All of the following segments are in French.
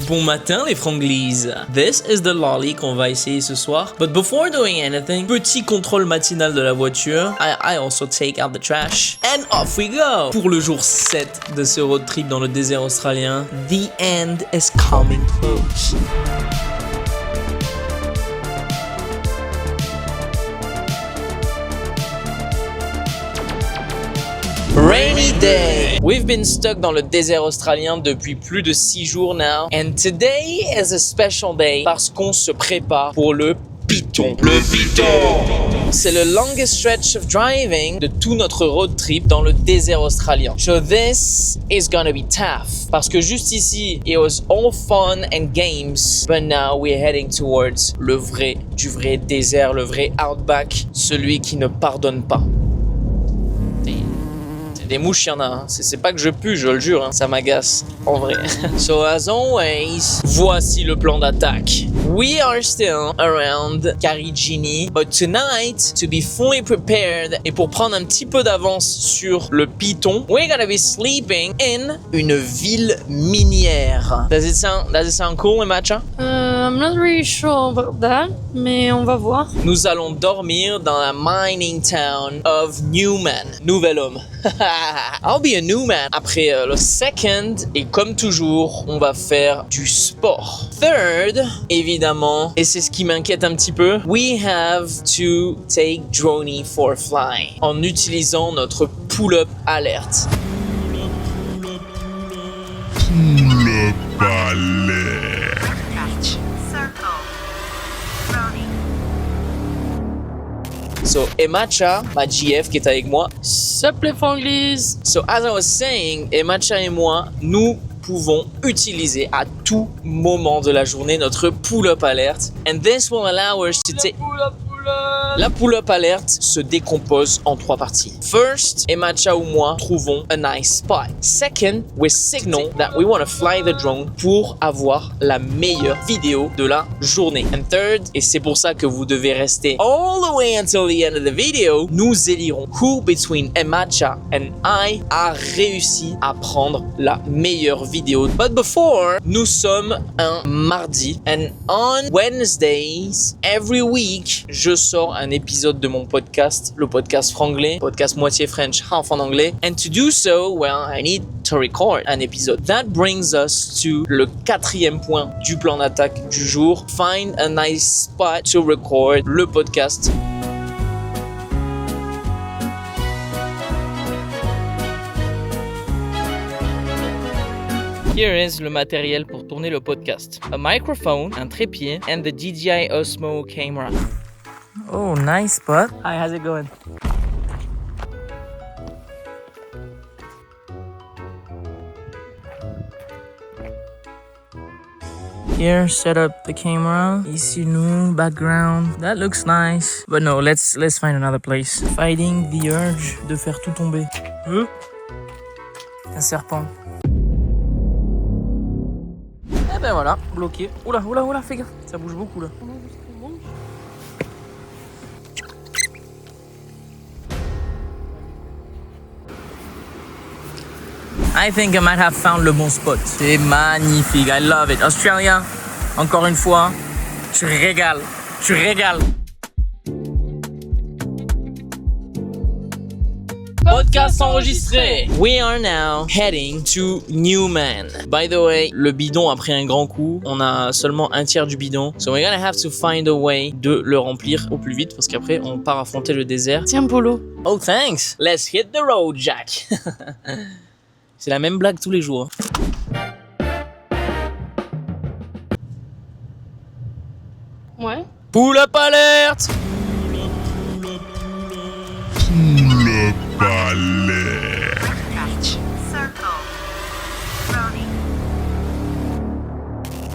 Bon matin les franglises. This is the lolly qu'on va essayer ce soir. But before doing anything, petit contrôle matinal de la voiture. I also take out the trash. And off we go. Pour le jour 7 de ce road trip dans le désert australien, the end is coming close. Rainy day. We've been stuck dans le désert australien depuis plus de 6 jours now. And today is a special day parce qu'on se prépare pour le Piton. Le Piton! C'est le longest stretch of driving de tout notre road trip dans le désert australien. So this is gonna be tough. Parce que juste ici, it was all fun and games. But now we're heading towards le vrai désert, le vrai outback. Celui qui ne pardonne pas. Des mouches, il y en a. Hein. C'est pas que je pue, je le jure. Hein. Ça m'agace, en vrai. So as always, voici le plan d'attaque. We are still around Karijini, but tonight, to be fully prepared et pour prendre un petit peu d'avance sur le Piton, we're gonna be sleeping in une ville minière. Does it sound cool, Emacha? I'm not really sure about that, mais on va voir. Nous allons dormir dans la mining town of Newman. Nouvel homme. I'll be a new man. Après le second, et comme toujours, on va faire du sport. Third, évidemment, et c'est ce qui m'inquiète un petit peu, we have to take Droney for fly en utilisant notre pull-up alert. Pull-up alert. So, Emacha, ma GF qui est avec moi. Sup les franglises. So, as I was saying, Emacha et moi, nous pouvons utiliser à tout moment de la journée notre pull-up alert. And this will allow us to take... La pull-up alert se décompose en 3 parties. First, Emacha ou moi trouvons a nice spot. Second, we signal that we want to fly the drone pour avoir la meilleure vidéo de la journée. And third, et c'est pour ça que vous devez rester all the way until the end of the video, nous élirons who between Emacha and I a réussi à prendre la meilleure vidéo. But before, nous sommes un mardi and on Wednesdays, every week, je sors un épisode de mon podcast, le podcast franglais, podcast moitié French, half en anglais. And to do so, well, I need to record un épisode. That brings us to le 4e point du plan d'attaque du jour. Find a nice spot to record le podcast. Here is le matériel pour tourner le podcast. A microphone, un trépied, and the DJI Osmo camera. Oh, nice spot. Hi, how's it going? Here, set up the camera. Ici, nous, background. That looks nice. But no, let's find another place. Fighting the urge de faire tout tomber. Un serpent. Eh ben voilà, bloqué. Oula, fais gaffe. Ça bouge beaucoup là. I think I might have found le bon spot. C'est magnifique, I love it. Australia, encore une fois, tu régales. Podcast enregistré. We are now heading to Newman. By the way, le bidon a pris un grand coup. On a seulement un tiers du bidon. So we're gonna have to find a way de le remplir au plus vite parce qu'après on part affronter le désert. Tiens Polo. Oh thanks. Let's hit the road, Jack. C'est la même blague tous les jours. Ouais. Pull-up alert.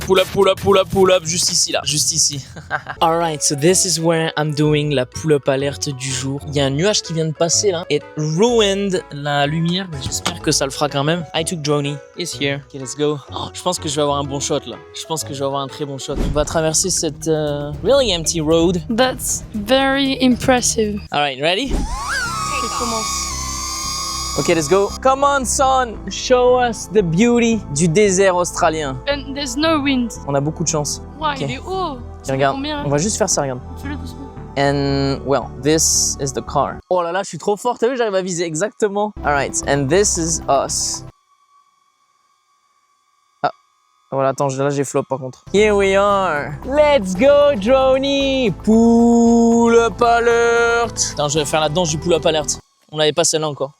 Pull-up alert. Pull up, juste ici. Alright, so this is where I'm doing la pull-up alerte du jour. Il y a un nuage qui vient de passer là. It ruined la lumière, mais j'espère que ça le fera quand même. I took Droney. It's here. Okay, let's go. Oh, je pense que je vais avoir un bon shot là. Je pense que je vais avoir un très bon shot. On va traverser cette really empty road. That's very impressive. Alright, ready? Il commence. Ok, let's go. Come on, son. Show us the beauty du désert australien. And there's no wind. On a beaucoup de chance. Wow, Ok. il est haut. Tiens, regarde. Combien? On va juste faire ça, regarde. Fais-le doucement. And, well, this is the car. Oh là là, je suis trop fort. T'as vu, j'arrive à viser exactement. Alright, and this is us. Ah, voilà, attends, là j'ai flop par contre. Here we are. Let's go, Droney. Pull-up alert. Attends, je vais faire la danse du pull-up alert. On l'avait pas celle-là encore.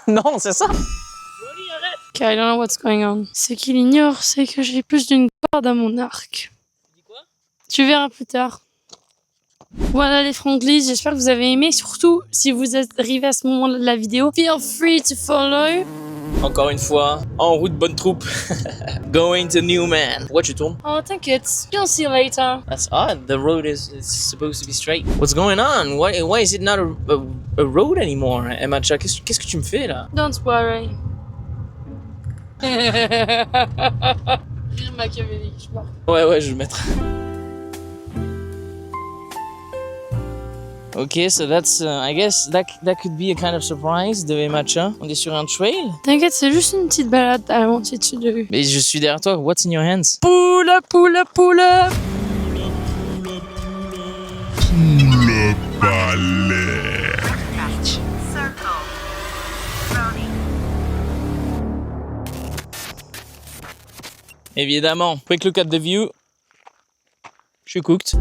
Non, c'est ça. Okay, I don't know what's going on. Ce qu'il ignore, c'est que j'ai plus d'une corde à mon arc. Tu verras plus tard. Voilà les Franklies, j'espère que vous avez aimé. Surtout, si vous êtes arrivé à ce moment de la vidéo, feel free to follow. Encore une fois, en route, bonne troupe. Going to Newman. Pourquoi tu tournes? Oh, t'inquiète. You'll see later. That's odd. The road is supposed to be straight. What's going on? Why is it not a road anymore? Emacha, qu'est-ce que tu me fais là? Don't worry. Rire machiavélique, je vois. Ouais, je vais le mettre. Ok, so that's, I guess that could be a kind of surprise de Emacha. On est sur un trail. T'inquiète, c'est juste une petite balade à monter dessus de vue. Mais je suis derrière toi. What's in your hands? Pull up, pull up, pull up. Pull-up alert. Évidemment. Quick look at the view. Je suis cooked.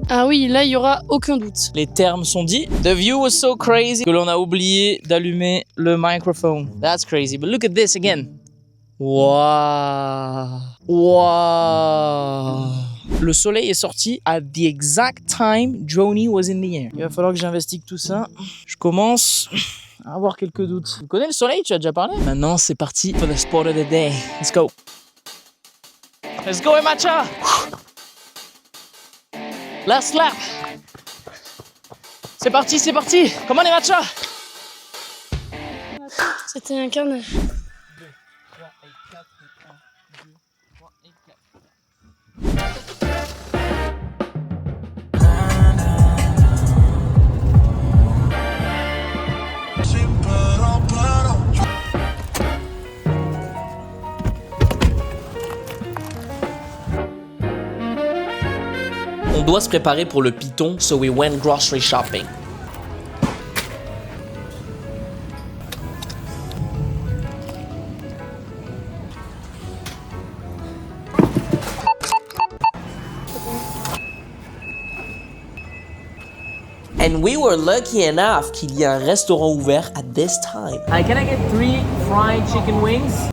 Ah oui, là, il y aura aucun doute. Les termes sont dits. The view was so crazy que l'on a oublié d'allumer le microphone. That's crazy. But look at this again. Wow. Wow. Le soleil est sorti at the exact time Droney was in the air. Il va falloir que j'investigue tout ça. Je commence à avoir quelques doutes. Tu connais le soleil? Tu as déjà parlé? Maintenant, c'est parti for the spot of the day. Let's go. Let's go, Emacha. Last lap. C'est parti, c'est parti. Come on, Emacha. C'était un carnage. On doit se préparer pour le Python, so we went grocery shopping. And we were lucky enough qu'il y a un restaurant ouvert at this time. Can I get 3 fried chicken wings?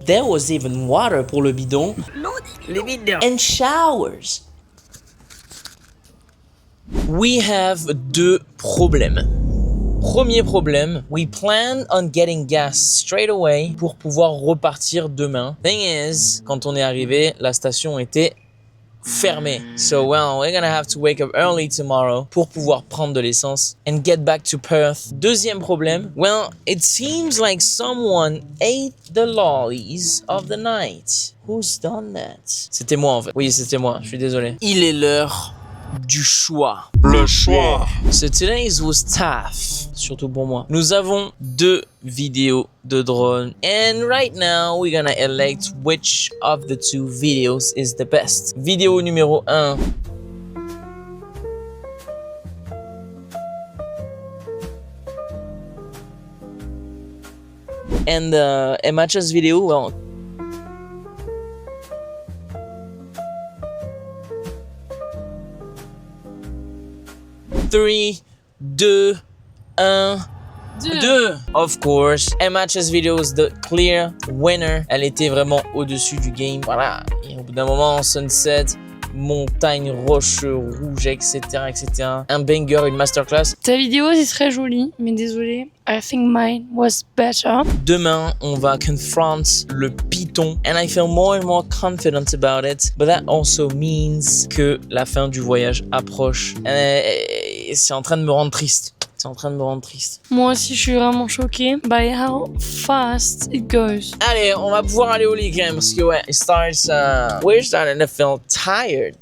There was even water pour le bidon. Les bidons. And showers. We have 2 problèmes. Premier problème, we plan on getting gas straight away pour pouvoir repartir demain. Thing is, quand on est arrivé, la station était fermée. So, well, we're gonna have to wake up early tomorrow pour pouvoir prendre de l'essence and get back to Perth. Deuxième problème, well, it seems like someone ate the lollies of the night. Who's done that? C'était moi en fait. Oui, c'était moi, je suis désolé. Il est l'heure du choix. Le choix. So today's was tough, surtout pour moi. Nous avons 2 vidéos de drone, and right now we're gonna elect which of the 2 videos is the best. Vidéo numéro 1. And Emacha's video, well, Three, 2, 1, 2. Of course, Emacha's video is the clear winner. Elle était vraiment au-dessus du game. Voilà. Et au bout d'un moment, Sunset montagnes, roches rouges, etc., etc. Un banger, une masterclass. Ta vidéo, c'est très joli, mais désolé. I think mine was better. Demain, on va confront le Python. And I feel more and more confident about it. But that also means que la fin du voyage approche. Et c'est en train de me rendre triste. C'est en train de me rendre triste. Moi aussi, je suis vraiment choquée by how fast it goes. Allez, on va pouvoir aller au lit quand même. Parce que ouais, we're starting to feel tired.